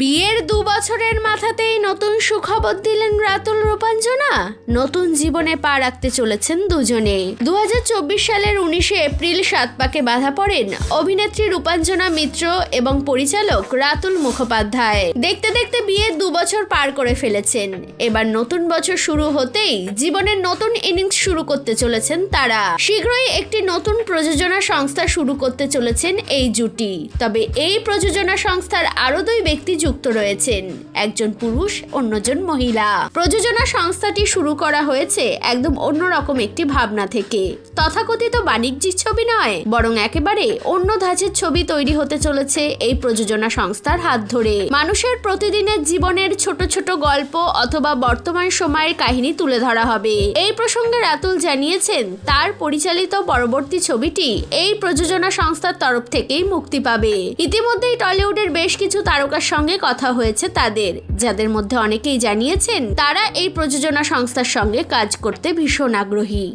বিয়ের 2 বছরের মাথাতেই নতুন সুখবর দিলেন রাতুল রূপাঞ্জনা। নতুন জীবনে পা রাখতে চলেছেন দুজনে। 2024 সালের 19 এপ্রিল সাতপাকে বাধা পড়েন অভিনেত্রী রূপাঞ্জনা মিত্র এবং পরিচালক রাতুল মুখোপাধ্যায়। দেখতে দেখতে বিয়ের 2 বছর পার করে ফেলেছেন। এবার নতুন বছর শুরু হতেই জীবনের নতুন ইনিংস শুরু করতে চলেছেন তারা। শীঘ্রই একটি নতুন প্রযোজনা সংস্থা শুরু করতে চলেছেন এই জুটি। তবে এই প্রযোজনা সংস্থার আরো 2 ব্যক্তি যুক্ত রয়েছেন, একজন পুরুষ, অন্যজন মহিলা। প্রযোজনা সংস্থাটি শুরু করা হয়েছে একদম অন্যরকম একটি ভাবনা থেকে। তথাকথিত বাণিজ্যিক ছবি নয়, বরং একেবারে অন্য ধাঁচের ছবি তৈরি হতে চলেছে এই প্রযোজনা সংস্থার হাত ধরে। মানুষের প্রতিদিনের জীবনের ছোট ছোট গল্প অথবা বর্তমান সময়ের কাহিনী তুলে ধরা হবে। এই প্রসঙ্গে রাতুল জানিয়েছেন, তার পরিচালিত পরবর্তী ছবিটি এই প্রযোজনা সংস্থার তরফ থেকেই মুক্তি পাবে। ইতিমধ্যেই টলিউডের বেশ কিছু তারকার সঙ্গে কথা হয়েছে তাদের, যাদের মধ্যে অনেকেই জানিয়েছেন তারা এই প্রযোজনা সংস্থার সঙ্গে কাজ করতে ভীষণ আগ্রহী।